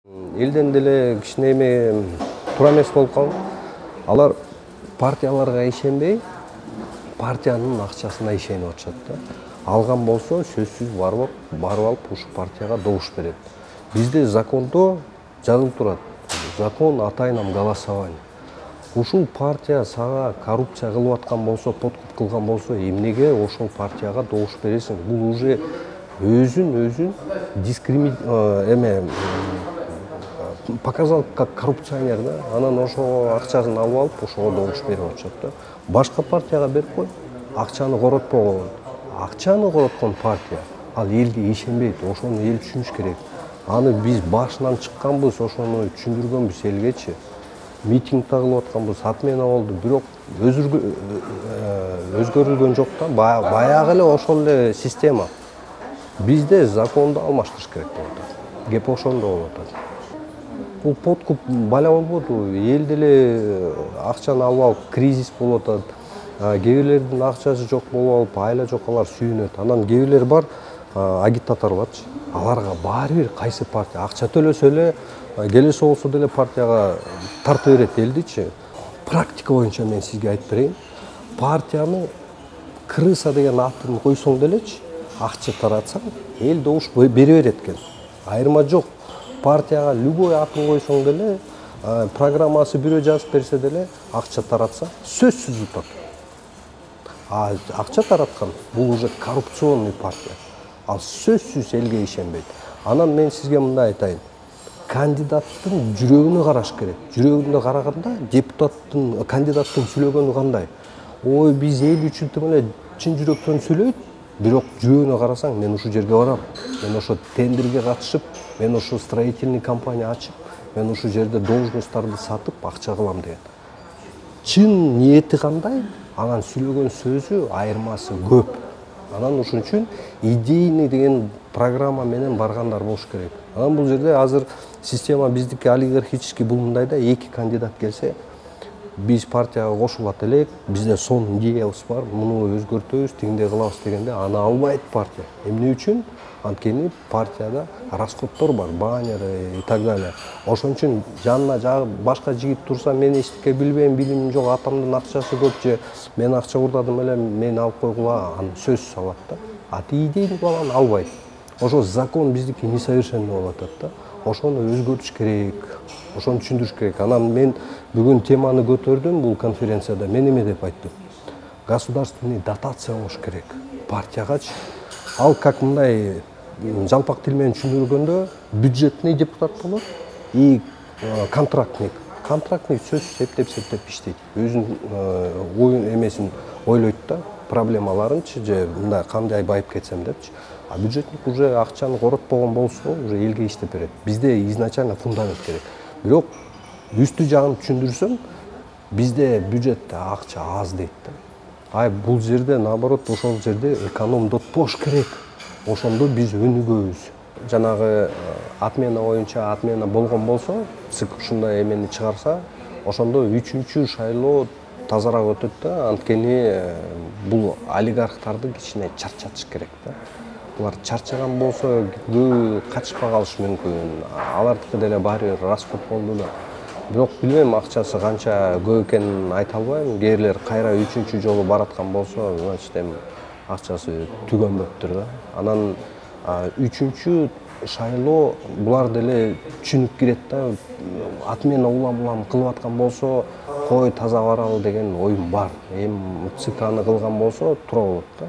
Элден деле кичинеме туура эмес болуп калды. Алар партияларга ишенбей, партиянын акчасына ишенип атышат да. Алган болсо сөзсүз барып алып ушул партияга добуш берет. Бизде закондо жазылып турат. Закон атайнам голосование. Ушул партия сага коррупция кылып аткан болсо, подкуп кылган болсо, эмнеге ошол партияга добуш бересиң? Бул уже өзүн показал как коррупционер, да? Анан ошого акчасын алып алып, ошого добуш берип атышат да. Башка партияга берип кой, акчаны коротпогон. Акчаны короткон партия ал элге ишенбейт, ошону эл түшүнүш керек. Аны биз башынан чыкканбыз, ошону түшүндүргөнбүз элгечи. Митингде кылып атканбыз, отмена болду, бирок өзгөрүлгөн жок да. Баягы эле ошол эле система. Бизде законду алмаштырыш керек болуп атат. Кеп ошондо болуп атат. Бул подкуп баля болбоду, эл деле акчаны алып алып кризис болуп атат. Кээ бирлердин акчасы жок болуп алып, айла жок алар сүйүнөт. Анан кээ бирлер бар, агитатор барчы. Аларга баары бир кайсы партия акча төлөсө эле, келесе болсо деле партияга тартып берет элдичи. Практика боюнча мен сизге айтып берейин. Партияны крыса деген атын койсоң делечи, акча таратсаң, эл добуш бере берет экен. Айырма жок. Партияга любой атын койсоң деле, программасы бирөө жазып берсе деле, акча таратса, сөзсүз утат. Акча тараткан бул уже коррупционный партия. Ал сөзсүз элге ишенбейт. Анан мен сизге мындай айтайын. Кандидаттын жүрөгүнө караш керек. Жүрөгүнө караганда кандидаттын сүйлөгөнү кандай? Ой, биз эл үчүн тым эле чын жүрөктөн сүйлөйт. Бирок жүрөгүнө карасаң, мен ушул жерге барам. Мен ошо тендерге катышып, мен ошо строительный компания ачып, мен ушул жерде должносттарды сатып акча кылам деген. Чын ниети кандай? Анан сүйлөгөн сөзү айырмасы көп. Анан ушун үчүн идейный деген программа менен баргандар болуш керек. Анан бул жерде азыр система биздики олигархический бул мындай да, эки кандидат келсе, биз партияга кошулат элек, бизде сонун идеябыз бар, муну өзгөртөбүз, тигиндей кылабыз дегенде аны албайт партия. Эмне үчүн? Анткени партияда расходдор бар, баннеры и так далее. Ошон үчүн жанына жагып башка жигит турса, мен эчтеке билбейм, билимим жок, атамдын акчасы көп же мен акча урдадым эле, мени алып койгула, аны сөзсүз алат да. А идейный баланы албайт. Ошо закон биздики несовершенный болуп атат да. Ошону өзгөртүш керек, ошону түшүндүрүш керек. Анан мен бүгүн теманы көтөрдүм бул конференцияда. Мен эме деп айттым? Государственный дотация болуш керек партиягачы. Ал как мындай жалпак тил менен түшүндүргөндө бюджетный депутат болот и контрактник. Контрактник сөзсүз септеп иштейт. Өзүнүн оюн эмесин ойлойт да, проблемаларынчы же мындай кандай байып кетсем депчи. А бюджетник уже акчаны коротпогон болсо, уже элге иштеп берет. Бизде изначально фундамент керек. Бирок үстү жагын түшүндүрсөм, бизде бюджетте акча аз дейт да. Бул жерде наоборот, ошол жерде экономдотпош керек. Ошондо биз өнүгөбүз. Жанагы отмена боюнча отмена болгон болсо, ЦИК ушундай эмени чыгарса, ошондо 3-чү шайлоо тазараак өтөт да. Анткени бул олигархтарды кичине чарчатыш керек да. Булар чарчаган болсо, көбү качпай калышы мүмкүн. Алардыкы деле баары бир расход болду да. Бирок билбейм, акчасы канча көп экенин айта албайм. Кээрлер кайра 3-чү жолу бараткан болсо, значит эми акчасы түгөнбөптүр да. Анан 3-чү шайлоо булар деле түшүнүп кирет да. Отмена улам кылып аткан болсо, кой таза баралы деген оюм бар. Эми ЦИК аны кылган болсо, туура болот да.